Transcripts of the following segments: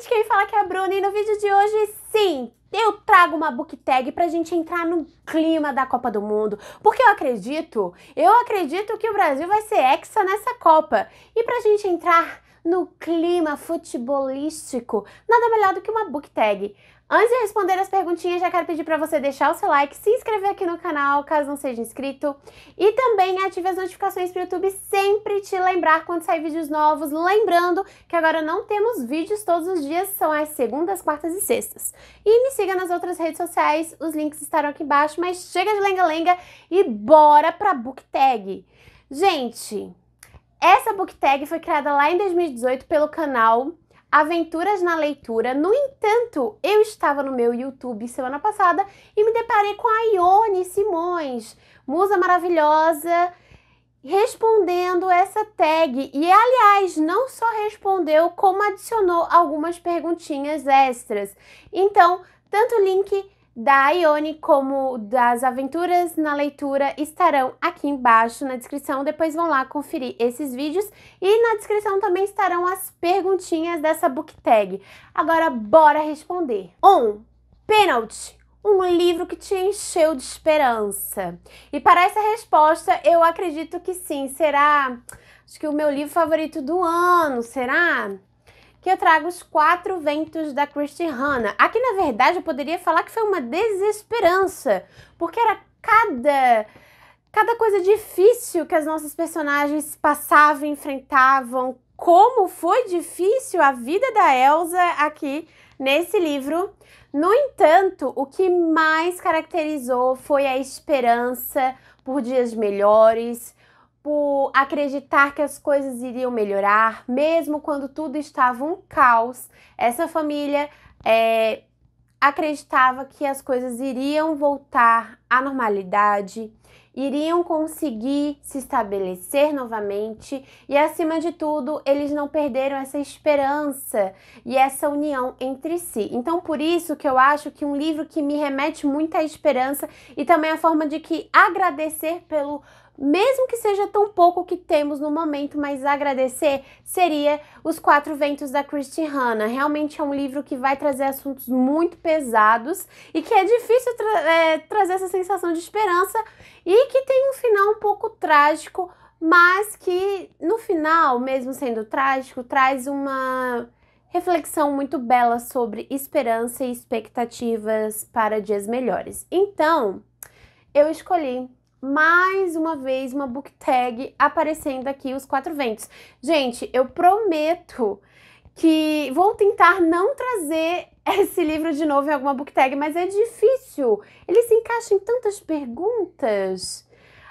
gente, quem fala que é a Bruna e no vídeo de hoje, sim, eu trago uma book tag pra gente entrar no clima da Copa do Mundo, porque eu acredito que o Brasil vai ser hexa nessa Copa. E pra gente entrar no clima futebolístico, nada melhor do que uma book tag. Antes de responder as perguntinhas, já quero pedir para você deixar o seu like, se inscrever aqui no canal, caso não seja inscrito, e também ative as notificações para o YouTube sempre te lembrar quando sair vídeos novos. Lembrando que agora não temos vídeos todos os dias, são as segundas, quartas e sextas. E me siga nas outras redes sociais, os links estarão aqui embaixo, mas chega de lenga-lenga e bora pra book tag. Gente, essa book tag foi criada lá em 2018 pelo canal Aventuras na Leitura. No entanto, eu estava no meu YouTube semana passada e me deparei com a Ione Simões, musa maravilhosa, respondendo essa tag. E, aliás, não só respondeu, como adicionou algumas perguntinhas extras. Então, tanto o link da Ione como das Aventuras na Leitura estarão aqui embaixo na descrição. Depois vão lá conferir esses vídeos e na descrição também estarão as perguntinhas dessa book tag. Agora bora responder. Pênalti, um livro que te encheu de esperança. E para essa resposta eu acredito que sim, será, acho que o meu livro favorito do ano, será? Que eu trago Os Quatro Ventos da Christie Hannah. Aqui, na verdade, eu poderia falar que foi uma desesperança, porque era cada coisa difícil que as nossas personagens passavam, enfrentavam. Como foi difícil a vida da Elsa aqui nesse livro. No entanto, o que mais caracterizou foi a esperança por dias melhores, por acreditar que as coisas iriam melhorar, mesmo quando tudo estava um caos. Essa família acreditava que as coisas iriam voltar à normalidade, iriam conseguir se estabelecer novamente e, acima de tudo, eles não perderam essa esperança e essa união entre si. Então, por isso que eu acho que um livro que me remete muito à esperança e também a forma de que agradecer pelo, mesmo que seja tão pouco que temos no momento, mas agradecer, seria Os Quatro Ventos da Christie Hannah. Realmente é um livro que vai trazer assuntos muito pesados e que é difícil trazer essa sensação de esperança e que tem um final um pouco trágico, mas que no final, mesmo sendo trágico, traz uma reflexão muito bela sobre esperança e expectativas para dias melhores. Então, eu escolhi mais uma vez uma book tag aparecendo aqui, Os Quatro Ventos. Gente, eu prometo que vou tentar não trazer esse livro de novo em alguma book tag, mas é difícil. Ele se encaixa em tantas perguntas.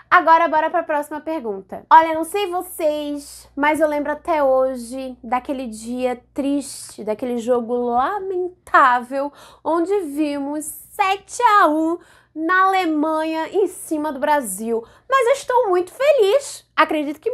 Agora, bora para a próxima pergunta. Olha, não sei vocês, mas eu lembro até hoje daquele dia triste, daquele jogo lamentável, onde vimos 7-1 na Alemanha em cima do Brasil. Mas eu estou muito feliz, acredito que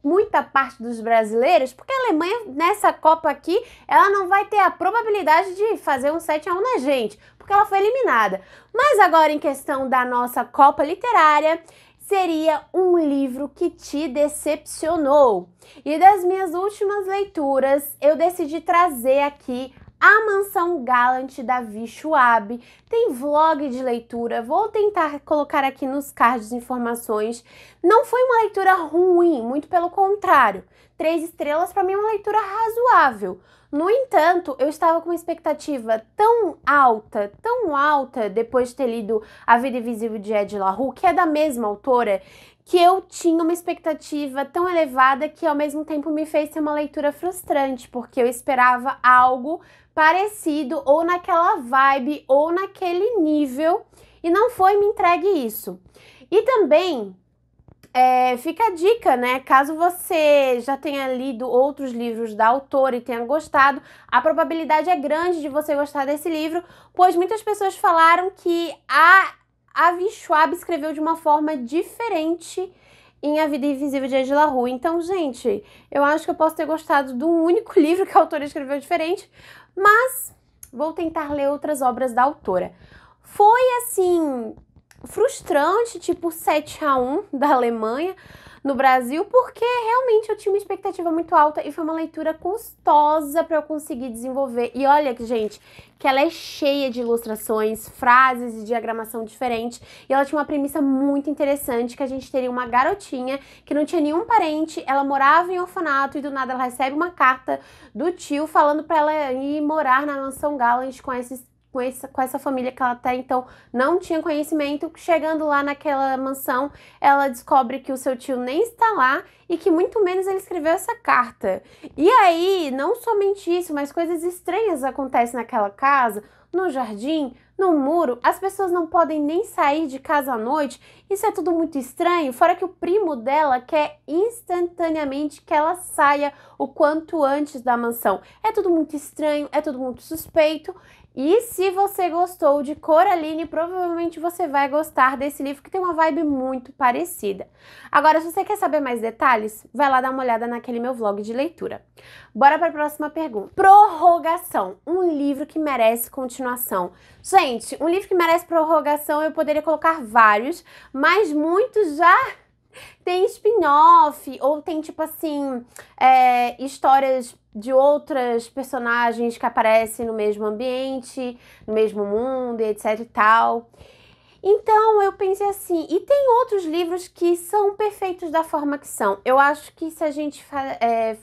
muita parte dos brasileiros, porque a Alemanha nessa Copa aqui, ela não vai ter a probabilidade de fazer um 7-1 na gente, porque ela foi eliminada. Mas agora, em questão da nossa Copa literária, seria um livro que te decepcionou. E das minhas últimas leituras, eu decidi trazer aqui A Mansão Gallant, da Vi Schwab. Tem vlog de leitura, vou tentar colocar aqui nos cards informações. Não foi uma leitura ruim, muito pelo contrário. 3 estrelas para mim é uma leitura razoável. No entanto, eu estava com uma expectativa tão alta, depois de ter lido A Vida Invisível de Ed La Rue, que é da mesma autora, que eu tinha uma expectativa tão elevada que ao mesmo tempo me fez ter uma leitura frustrante, porque eu esperava algo parecido, ou naquela vibe, ou naquele nível, e não foi me entregue isso. E também fica a dica, né? Caso você já tenha lido outros livros da autora e tenha gostado, a probabilidade é grande de você gostar desse livro, pois muitas pessoas falaram que a Vi Schwab escreveu de uma forma diferente em A Vida Invisível de Ed La Rue. Então, gente, eu acho que eu posso ter gostado do único livro que a autora escreveu diferente, mas vou tentar ler outras obras da autora. Foi, assim, frustrante, tipo 7-1 da Alemanha, no Brasil, porque realmente eu tinha uma expectativa muito alta e foi uma leitura custosa para eu conseguir desenvolver. E olha, gente, que ela é cheia de ilustrações, frases e diagramação diferente. E ela tinha uma premissa muito interessante, que a gente teria uma garotinha que não tinha nenhum parente, ela morava em orfanato e do nada ela recebe uma carta do tio falando para ela ir morar na mansão Gallant com essa família que ela até então não tinha conhecimento. Chegando lá naquela mansão, ela descobre que o seu tio nem está lá e que muito menos ele escreveu essa carta. E aí, não somente isso, mas coisas estranhas acontecem naquela casa, no jardim, no muro. As pessoas não podem nem sair de casa à noite. Isso é tudo muito estranho, fora que o primo dela quer instantaneamente que ela saia o quanto antes da mansão. É tudo muito estranho, é tudo muito suspeito. E se você gostou de Coraline, provavelmente você vai gostar desse livro, que tem uma vibe muito parecida. Agora, se você quer saber mais detalhes, vai lá dar uma olhada naquele meu vlog de leitura. Bora para a próxima pergunta. Prorrogação. Um livro que merece continuação. Gente, um livro que merece prorrogação, eu poderia colocar vários, mas muitos já tem spin-off, ou tem tipo assim, histórias de outras personagens que aparecem no mesmo ambiente, no mesmo mundo, etc e tal. Então eu pensei assim, e tem outros livros que são perfeitos da forma que são. Eu acho que se a gente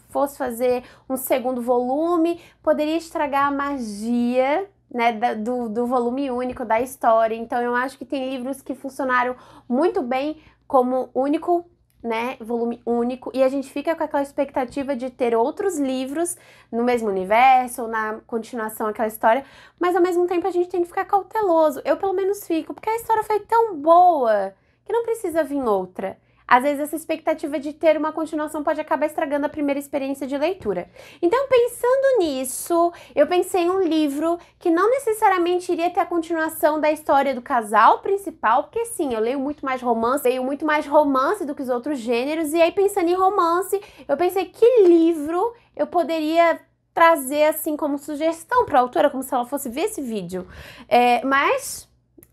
fosse fazer um segundo volume, poderia estragar a magia, né, do volume único da história. Então eu acho que tem livros que funcionaram muito bem como único, né, volume único, e a gente fica com aquela expectativa de ter outros livros no mesmo universo, ou na continuação daquela história, mas ao mesmo tempo a gente tem que ficar cauteloso. Eu pelo menos fico, porque a história foi tão boa que não precisa vir outra. Às vezes essa expectativa de ter uma continuação pode acabar estragando a primeira experiência de leitura. Então, pensando nisso, eu pensei em um livro que não necessariamente iria ter a continuação da história do casal principal, porque sim, eu leio muito mais romance do que os outros gêneros, e aí pensando em romance, eu pensei que livro eu poderia trazer assim como sugestão para a autora, como se ela fosse ver esse vídeo.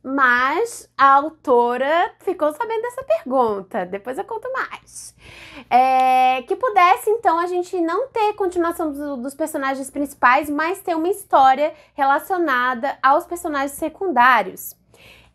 Mas a autora ficou sabendo dessa pergunta, depois eu conto mais. Que pudesse, então, a gente não ter continuação dos personagens principais, mas ter uma história relacionada aos personagens secundários.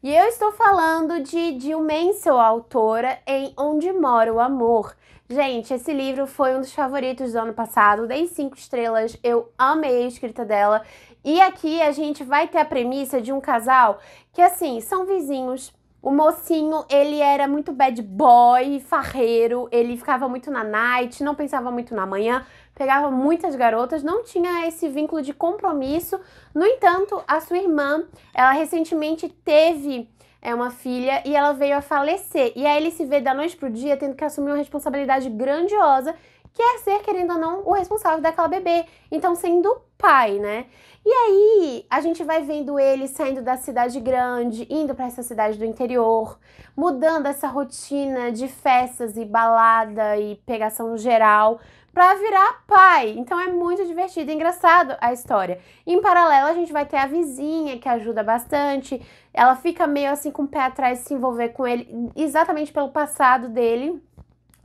E eu estou falando de Jill Mansell, a autora, em Onde Mora o Amor. Gente, esse livro foi um dos favoritos do ano passado, dei 5 estrelas, eu amei a escrita dela. E aqui a gente vai ter a premissa de um casal que, assim, são vizinhos. O mocinho, ele era muito bad boy, farreiro, ele ficava muito na night, não pensava muito na manhã, pegava muitas garotas, não tinha esse vínculo de compromisso. No entanto, a sua irmã, ela recentemente teve uma filha e ela veio a falecer. E aí ele se vê da noite pro dia tendo que assumir uma responsabilidade grandiosa, que é ser, querendo ou não, o responsável daquela bebê. Então, sendo pai, né? E aí, a gente vai vendo ele saindo da cidade grande, indo para essa cidade do interior, mudando essa rotina de festas e balada e pegação no geral, para virar pai. Então é muito divertido e engraçado a história. Em paralelo, a gente vai ter a vizinha, que ajuda bastante. Ela fica meio assim com o pé atrás de se envolver com ele, exatamente pelo passado dele.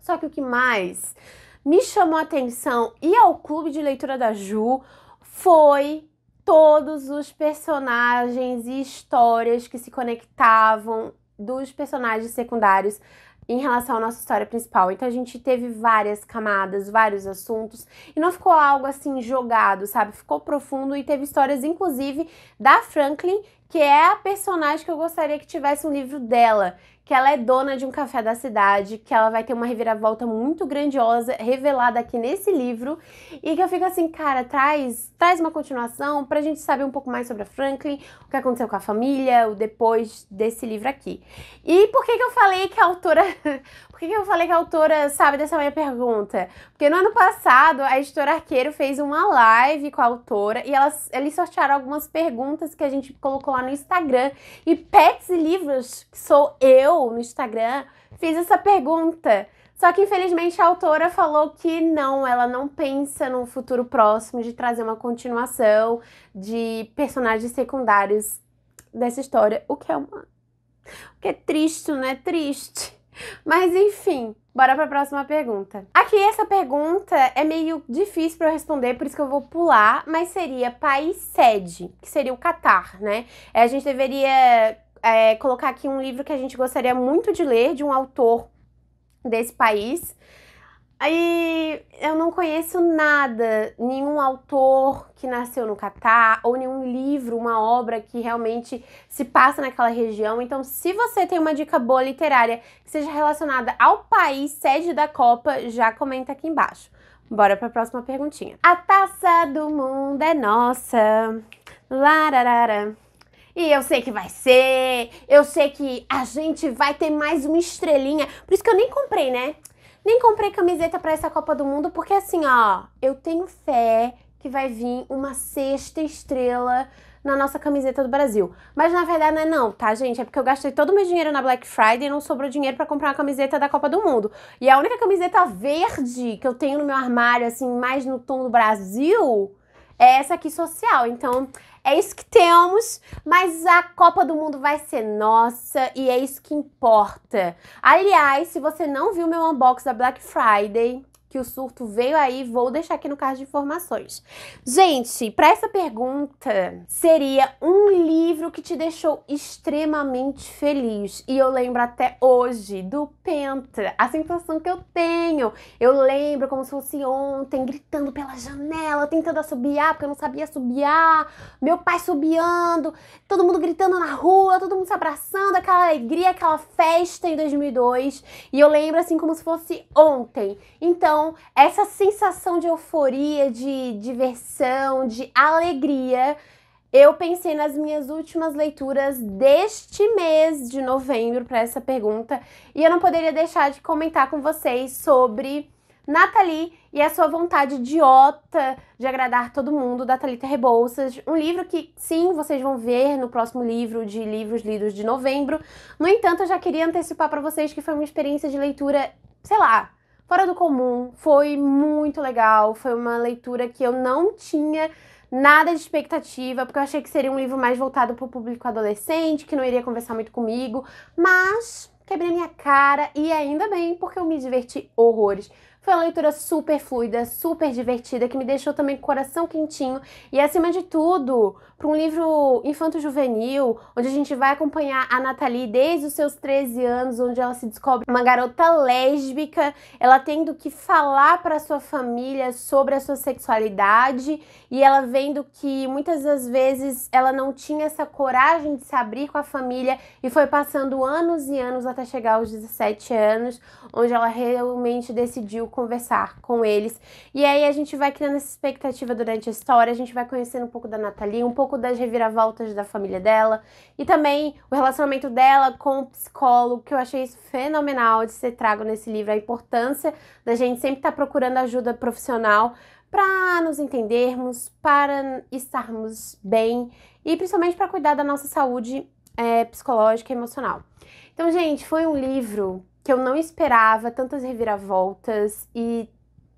Só que o que mais me chamou a atenção e ao clube de leitura da Ju foi todos os personagens e histórias que se conectavam dos personagens secundários em relação à nossa história principal. Então a gente teve várias camadas, vários assuntos, e não ficou algo assim jogado, sabe? Ficou profundo e teve histórias, inclusive, da Franklin, que é a personagem que eu gostaria que tivesse um livro dela, que ela é dona de um café da cidade, que ela vai ter uma reviravolta muito grandiosa, revelada aqui nesse livro, e que eu fico assim, cara, traz uma continuação pra gente saber um pouco mais sobre a Franklin, o que aconteceu com a família, o depois desse livro aqui. E por que eu falei que a autora... Por que eu falei que a autora sabe dessa minha pergunta? Porque no ano passado, a Editora Arqueiro fez uma live com a autora e eles sortearam algumas perguntas que a gente colocou lá no Instagram. E Pets e Livros, que sou eu no Instagram, fiz essa pergunta. Só que, infelizmente, a autora falou que não, ela não pensa no futuro próximo de trazer uma continuação de personagens secundários dessa história, o que é triste, né? Triste. Mas enfim, Bora para a próxima pergunta. Aqui essa pergunta é meio difícil para eu responder, por isso que eu vou pular, mas seria país sede, que seria o Catar, né? A gente deveria colocar aqui um livro que a gente gostaria muito de ler, de um autor desse país. Aí eu não conheço nada, nenhum autor que nasceu no Catar, ou nenhum livro, uma obra que realmente se passa naquela região. Então, se você tem uma dica boa literária que seja relacionada ao país sede da Copa, já comenta aqui embaixo. Bora para a próxima perguntinha. A taça do mundo é nossa. Lararara. E eu sei que vai ser, eu sei que a gente vai ter mais uma estrelinha. Por isso que eu nem comprei, né? Nem comprei camiseta pra essa Copa do Mundo, porque assim, ó, eu tenho fé que vai vir uma sexta estrela na nossa camiseta do Brasil. Mas na verdade não é não, tá, gente? É porque eu gastei todo o meu dinheiro na Black Friday e não sobrou dinheiro pra comprar uma camiseta da Copa do Mundo. E a única camiseta verde que eu tenho no meu armário, assim, mais no tom do Brasil, é essa aqui social. Então, é isso que temos, mas a Copa do Mundo vai ser nossa e é isso que importa. Aliás, se você não viu meu unboxing da Black Friday, que o surto veio aí, vou deixar aqui no card de informações. Gente, para essa pergunta, seria um livro que te deixou extremamente feliz. E eu lembro até hoje do Penta, a sensação que eu tenho. Eu lembro como se fosse ontem, gritando pela janela, tentando assobiar, porque eu não sabia assobiar. Meu pai assobiando, todo mundo gritando na rua, todo mundo se abraçando, aquela alegria, aquela festa em 2002. E eu lembro assim como se fosse ontem. Então, essa sensação de euforia, de diversão, de alegria, eu pensei nas minhas últimas leituras deste mês de novembro para essa pergunta e eu não poderia deixar de comentar com vocês sobre Nathalie e a sua vontade idiota de agradar todo mundo, da Thalita Rebouças. Um livro que, sim, vocês vão ver no próximo livro de livros lidos de novembro. No entanto, eu já queria antecipar para vocês que foi uma experiência de leitura, sei lá, fora do comum, foi muito legal, foi uma leitura que eu não tinha nada de expectativa, porque eu achei que seria um livro mais voltado para o público adolescente, que não iria conversar muito comigo, mas quebrei minha cara e ainda bem, porque eu me diverti horrores. Foi uma leitura super fluida, super divertida, que me deixou também com o coração quentinho e, acima de tudo, para um livro infanto-juvenil, onde a gente vai acompanhar a Nathalie desde os seus 13 anos, onde ela se descobre uma garota lésbica, ela tendo que falar para sua família sobre a sua sexualidade e ela vendo que muitas das vezes ela não tinha essa coragem de se abrir com a família e foi passando anos e anos até chegar aos 17 anos, onde ela realmente decidiu conversar com eles. E aí a gente vai criando essa expectativa durante a história, a gente vai conhecendo um pouco da Nathalie, um pouco das reviravoltas da família dela e também o relacionamento dela com o psicólogo, que eu achei isso fenomenal de ser trago nesse livro, a importância da gente sempre estar procurando ajuda profissional para nos entendermos, para estarmos bem e principalmente para cuidar da nossa saúde psicológica e emocional. Então, gente, foi um livro que eu não esperava, tantas reviravoltas e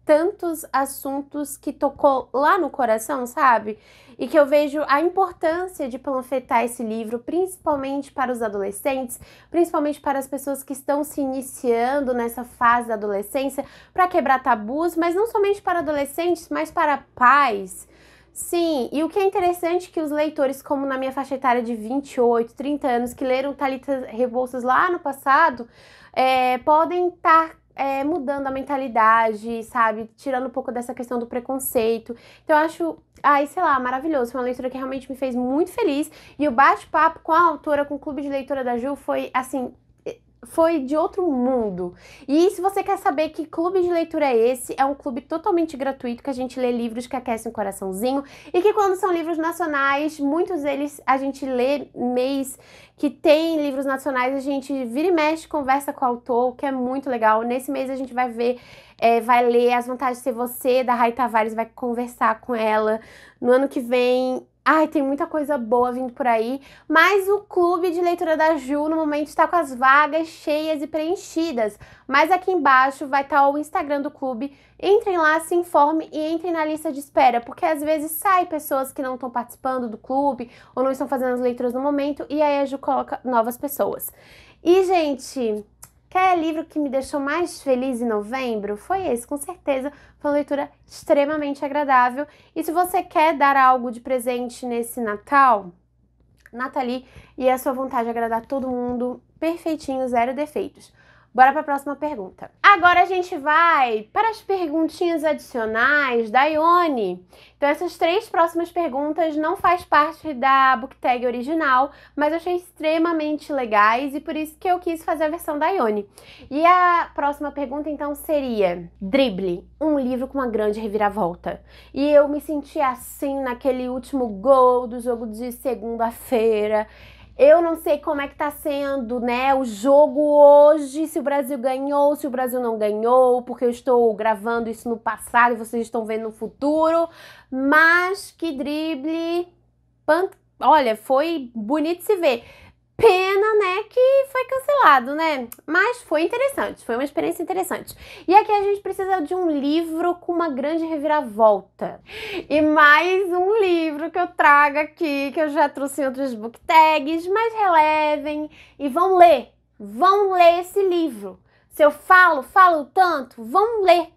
tantos assuntos que tocou lá no coração, sabe? E que eu vejo a importância de panfletar esse livro, principalmente para os adolescentes, principalmente para as pessoas que estão se iniciando nessa fase da adolescência, para quebrar tabus, mas não somente para adolescentes, mas para pais. Sim, e o que é interessante é que os leitores, como na minha faixa etária de 28, 30 anos, que leram Thalita Rebouças lá no passado, podem estar mudando a mentalidade, sabe? Tirando um pouco dessa questão do preconceito. Então eu acho, sei lá, maravilhoso. Foi uma leitura que realmente me fez muito feliz. E o bate-papo com a autora, com o Clube de Leitura da Ju, foi assim, foi de outro mundo. E se você quer saber que clube de leitura é esse, é um clube totalmente gratuito, que a gente lê livros que aquecem o coraçãozinho e que, quando são livros nacionais, muitos deles a gente lê mês que tem livros nacionais, a gente vira e mexe, conversa com o autor, que é muito legal. Nesse mês a gente vai ver, vai ler As Vantagens de Ser Você, da Rai Tavares, vai conversar com ela. No ano que vem, tem muita coisa boa vindo por aí, mas o Clube de Leitura da Ju, no momento, está com as vagas cheias e preenchidas. Mas aqui embaixo vai estar o Instagram do clube. Entrem lá, se informem e entrem na lista de espera, porque às vezes sai pessoas que não estão participando do clube ou não estão fazendo as leituras no momento, e aí a Ju coloca novas pessoas. E, gente, Quer livro que me deixou mais feliz em novembro? Foi esse, com certeza. Foi uma leitura extremamente agradável. E se você quer dar algo de presente nesse Natal, Nathalie, e a sua vontade de agradar todo mundo, perfeitinho, zero defeitos. Bora para a próxima pergunta. Agora a gente vai para as perguntinhas adicionais da Ione. Então essas 3 próximas perguntas não faz parte da book tag original, mas eu achei extremamente legais e por isso que eu quis fazer a versão da Ione. E a próxima pergunta então seria: Drible, um livro com uma grande reviravolta. E eu me senti assim naquele último gol do jogo de segunda-feira. Eu não sei como é que tá sendo, né, o jogo hoje, se o Brasil ganhou, se o Brasil não ganhou, porque eu estou gravando isso no passado e vocês estão vendo no futuro, mas que drible, olha, foi bonito se ver. Pena, né, que foi cancelado, né? Mas foi interessante, foi uma experiência interessante. E aqui a gente precisa de um livro com uma grande reviravolta. E mais um livro que eu trago aqui, que eu já trouxe em outros book tags, mas relevem e vão ler esse livro. Se eu falo tanto, vão ler.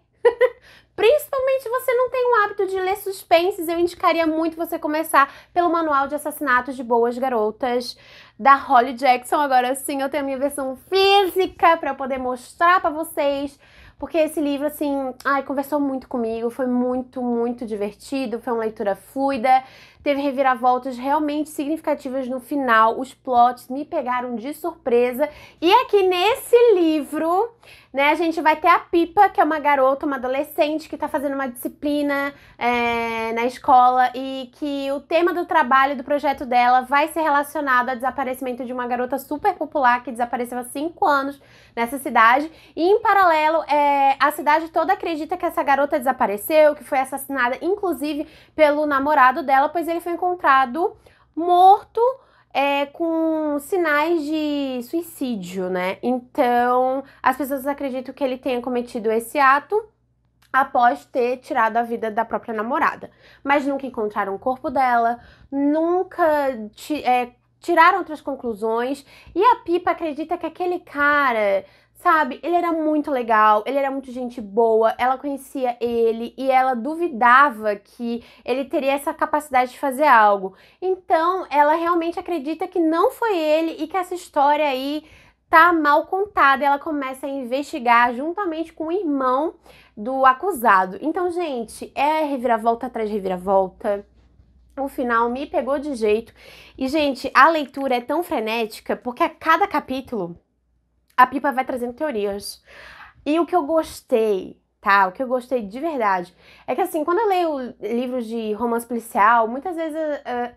Principalmente se você não tem o hábito de ler suspenses, eu indicaria muito você começar pelo Manual de Assassinatos de Boas Garotas, da Holly Jackson. Agora sim, eu tenho a minha versão física para poder mostrar para vocês, porque esse livro, assim, conversou muito comigo, foi muito, muito divertido, foi uma leitura fluida, teve reviravoltas realmente significativas no final, os plots me pegaram de surpresa. E aqui nesse livro, né, a gente vai ter a Pipa, que é uma garota, uma adolescente que tá fazendo uma disciplina na escola e que o tema do trabalho, do projeto dela, vai ser relacionado ao desaparecimento de uma garota super popular que desapareceu há 5 anos nessa cidade. E em paralelo, a cidade toda acredita que essa garota desapareceu, que foi assassinada, inclusive, pelo namorado dela, pois ele foi encontrado morto, com sinais de suicídio, né? Então, as pessoas acreditam que ele tenha cometido esse ato após ter tirado a vida da própria namorada. Mas nunca encontraram o corpo dela, nunca tiraram outras conclusões. E a Pipa acredita que aquele cara, sabe, ele era muito legal, ele era muito gente boa, ela conhecia ele e ela duvidava que ele teria essa capacidade de fazer algo. Então, ela realmente acredita que não foi ele e que essa história aí tá mal contada. Ela começa a investigar juntamente com o irmão do acusado. Então, gente, é reviravolta atrás de reviravolta. O final me pegou de jeito. E, gente, a leitura é tão frenética porque a cada capítulo a Pipa vai trazendo teorias. E o que eu gostei, tá? O que eu gostei de verdade é que, assim, quando eu leio livros de romance policial, muitas vezes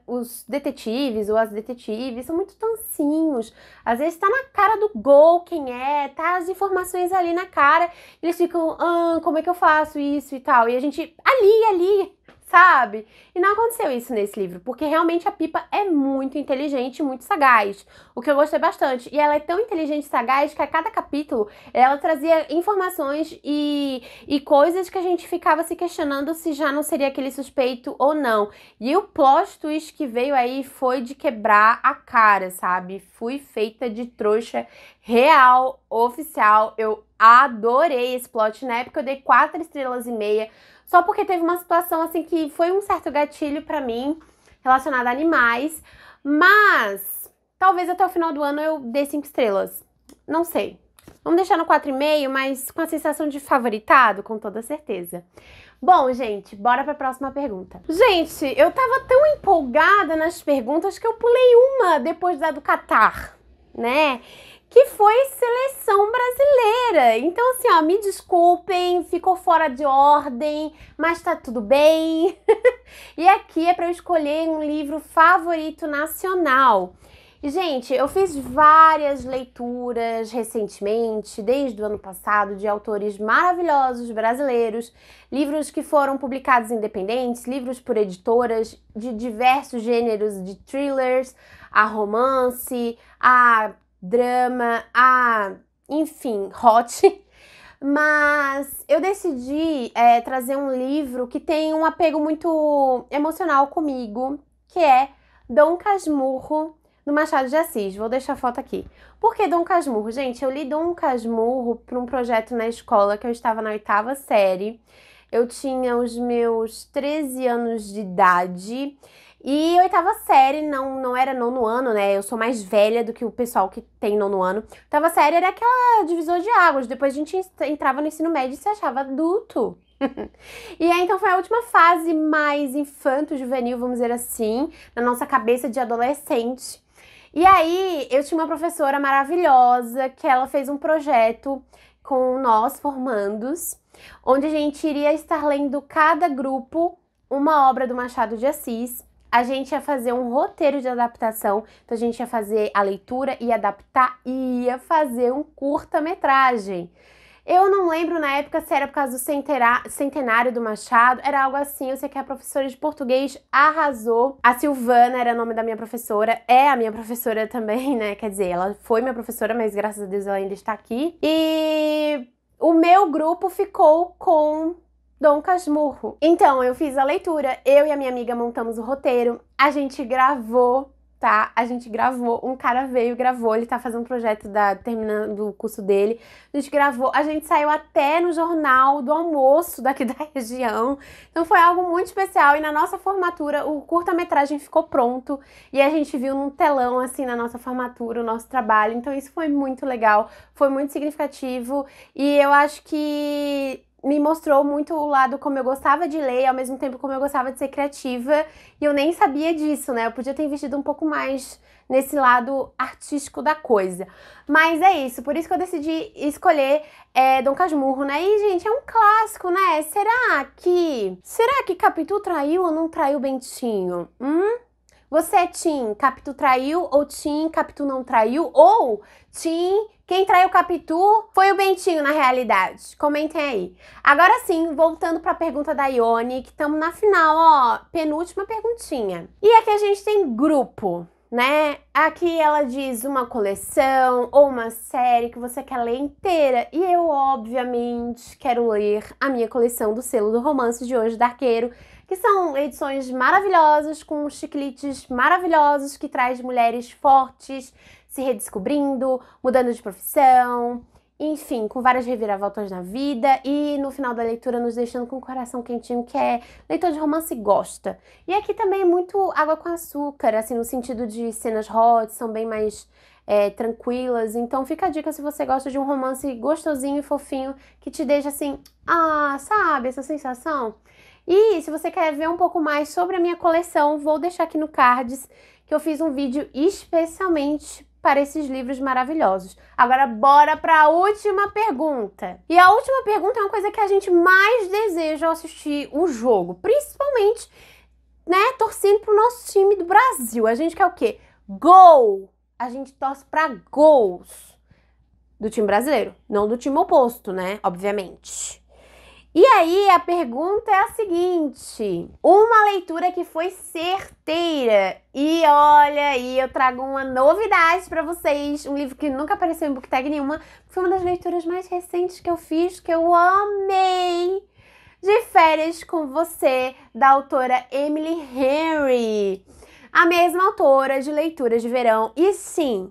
os detetives ou as detetives são muito tancinhos. Às vezes tá na cara do gol quem é, tá as informações ali na cara. Eles ficam, como é que eu faço isso e tal? E a gente, ali, sabe? E não aconteceu isso nesse livro, porque realmente a Pipa é muito inteligente e muito sagaz, o que eu gostei bastante. E ela é tão inteligente e sagaz que a cada capítulo ela trazia informações e coisas que a gente ficava se questionando se já não seria aquele suspeito ou não. E o plot twist que veio aí foi de quebrar a cara, sabe? Fui feita de trouxa real, oficial. Eu adorei esse plot. Na época eu dei 4 estrelas e meia. Só porque teve uma situação assim que foi um certo gatilho pra mim, relacionada a animais. Mas talvez até o final do ano eu dê 5 estrelas. Não sei. Vamos deixar no 4,5, mas com a sensação de favoritado, com toda certeza. Bom, gente, bora pra próxima pergunta. Gente, eu tava tão empolgada nas perguntas que eu pulei uma depois da do Catar, né? Que foi seleção brasileira. Então, assim, ó, me desculpem, ficou fora de ordem, mas tá tudo bem. E aqui é para eu escolher um livro favorito nacional. E, gente, eu fiz várias leituras recentemente, desde o ano passado, de autores maravilhosos brasileiros, livros que foram publicados independentes, livros por editoras de diversos gêneros, de thrillers, a romance, a drama, enfim, hot. Mas eu decidi trazer um livro que tem um apego muito emocional comigo, que é Dom Casmurro, do Machado de Assis. Vou deixar a foto aqui. Por que Dom Casmurro? Gente, eu li Dom Casmurro para um projeto na escola que eu estava na 8ª série. Eu tinha os meus 13 anos de idade. E 8ª série não era 9º ano, né? Eu sou mais velha do que o pessoal que tem 9º ano. 8ª série era aquela divisor de águas. Depois a gente entrava no ensino médio e se achava adulto. E aí, então, foi a última fase mais infanto-juvenil, vamos dizer assim, na nossa cabeça de adolescente. E aí, eu tinha uma professora maravilhosa que ela fez um projeto com nós, formandos, onde a gente iria estar lendo cada grupo uma obra do Machado de Assis. A gente ia fazer um roteiro de adaptação, então a gente ia fazer a leitura, ia adaptar e ia fazer um curta-metragem. Eu não lembro na época se era por causa do centenário do Machado, era algo assim. Eu sei que a professora de português arrasou. A Silvana era o nome da minha professora, é a minha professora também, né? Quer dizer, ela foi minha professora, mas graças a Deus ela ainda está aqui. E o meu grupo ficou com Dom Casmurro. Então, eu fiz a leitura, eu e a minha amiga montamos o roteiro, a gente gravou, tá? A gente gravou, um cara veio e gravou, ele tá fazendo um projeto terminando o curso dele, a gente gravou, a gente saiu até no jornal do almoço daqui da região, então foi algo muito especial. E na nossa formatura o curta-metragem ficou pronto e a gente viu num telão assim na nossa formatura o nosso trabalho, então isso foi muito legal, foi muito significativo e eu acho que me mostrou muito o lado como eu gostava de ler, ao mesmo tempo como eu gostava de ser criativa, e eu nem sabia disso, né? Eu podia ter investido um pouco mais nesse lado artístico da coisa. Mas é isso, por isso que eu decidi escolher Dom Casmurro, né? E, gente, é um clássico, né? Será que Capitu traiu ou não traiu Bentinho? Você é Tim, Capitu traiu, ou Tim, Capitu não traiu, ou Tim, quem traiu Capitu foi o Bentinho na realidade? Comentem aí. Agora sim, voltando para a pergunta da Ione, que estamos na final, ó, penúltima perguntinha. E aqui a gente tem grupo, né? Aqui ela diz uma coleção ou uma série que você quer ler inteira. E eu, obviamente, quero ler a minha coleção do Selo do Romance de Hoje, da Arqueiro, que são edições maravilhosas, com chicletes maravilhosos, que traz mulheres fortes, se redescobrindo, mudando de profissão, enfim, com várias reviravoltas na vida e no final da leitura nos deixando com o coração quentinho, que é leitor de romance gosta. E aqui também é muito água com açúcar, assim, no sentido de cenas hot, são bem mais tranquilas. Então fica a dica se você gosta de um romance gostosinho e fofinho, que te deixa assim, sabe, essa sensação? E se você quer ver um pouco mais sobre a minha coleção, vou deixar aqui no cards que eu fiz um vídeo especialmente para esses livros maravilhosos. Agora bora para a última pergunta. E a última pergunta é uma coisa que a gente mais deseja ao assistir o jogo, principalmente, né, torcendo pro nosso time do Brasil. A gente quer o quê? Gol! A gente torce para gols do time brasileiro, não do time oposto, né, obviamente. E aí, a pergunta é a seguinte: uma leitura que foi certeira. E olha aí, eu trago uma novidade pra vocês. Um livro que nunca apareceu em book tag nenhuma. Foi uma das leituras mais recentes que eu fiz, que eu amei. De Férias com Você, da autora Emily Henry. A mesma autora de Leituras de Verão. E sim,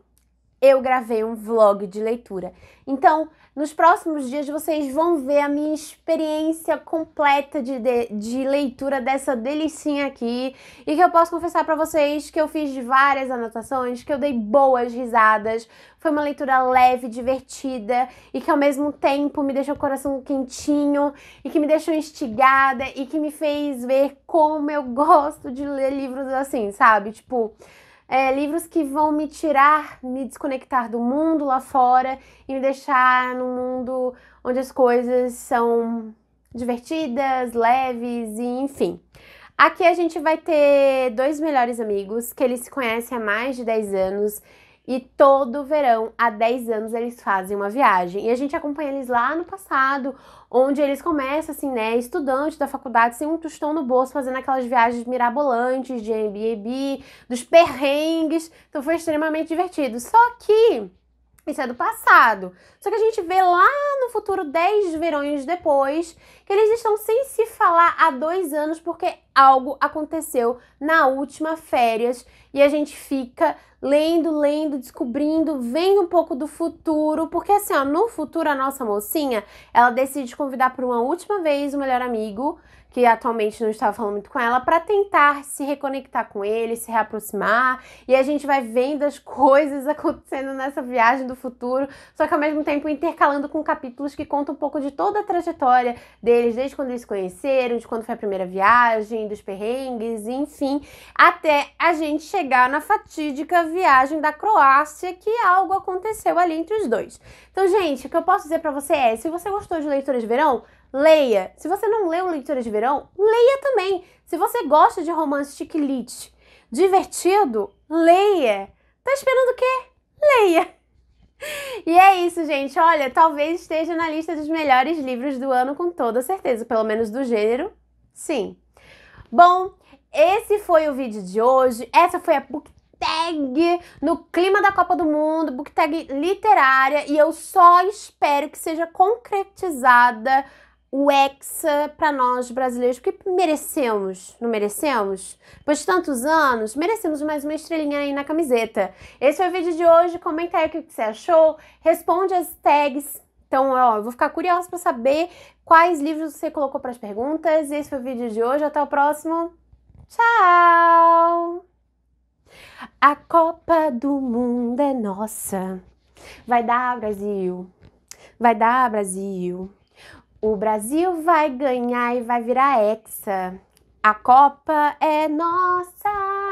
eu gravei um vlog de leitura. Então, nos próximos dias vocês vão ver a minha experiência completa de leitura dessa delicinha aqui. E que eu posso confessar pra vocês que eu fiz várias anotações, que eu dei boas risadas. Foi uma leitura leve, divertida e que ao mesmo tempo me deixou o coração quentinho e que me deixou instigada e que me fez ver como eu gosto de ler livros assim, sabe? Tipo, livros que vão me tirar, me desconectar do mundo lá fora e me deixar num mundo onde as coisas são divertidas, leves e enfim. Aqui a gente vai ter 2 melhores amigos que eles se conhecem há mais de 10 anos e todo verão, há 10 anos, eles fazem uma viagem. E a gente acompanha eles lá no passado, onde eles começam, assim, né, estudante da faculdade, sem um tostão no bolso, fazendo aquelas viagens mirabolantes de Airbnb, dos perrengues. Então foi extremamente divertido. Só que isso é do passado. Só que a gente vê lá no futuro, 10 verões depois, que eles estão sem se falar há 2 anos, porque algo aconteceu na última férias e a gente fica lendo, descobrindo, vem um pouco do futuro, porque assim, ó, no futuro a nossa mocinha, ela decide convidar por uma última vez o melhor amigo, que atualmente não estava falando muito com ela, para tentar se reconectar com ele, se reaproximar, e a gente vai vendo as coisas acontecendo nessa viagem do futuro, só que ao mesmo tempo intercalando com capítulos que contam um pouco de toda a trajetória deles, desde quando eles se conheceram, de quando foi a primeira viagem, dos perrengues, enfim, até a gente chegar na fatídica viagem da Croácia, que algo aconteceu ali entre os dois. Então, gente, o que eu posso dizer pra você é, se você gostou de Leituras de Verão, leia. Se você não leu Leituras de Verão, leia também. Se você gosta de romance chick-lit divertido, leia. Tá esperando o quê? Leia. E é isso, gente. Olha, talvez esteja na lista dos melhores livros do ano com toda certeza, pelo menos do gênero, sim. Bom, esse foi o vídeo de hoje. Essa foi a book tag no clima da Copa do Mundo, book tag literária, e eu só espero que seja concretizada o Hexa para nós brasileiros, porque merecemos, não merecemos? Depois de tantos anos, merecemos mais uma estrelinha aí na camiseta. Esse foi o vídeo de hoje, comenta aí o que você achou, responde as tags. Então, ó, eu vou ficar curiosa para saber quais livros você colocou para as perguntas. Esse foi o vídeo de hoje, até o próximo. Tchau! A Copa do Mundo é nossa. Vai dar, Brasil. Vai dar, Brasil. O Brasil vai ganhar e vai virar hexa. A Copa é nossa.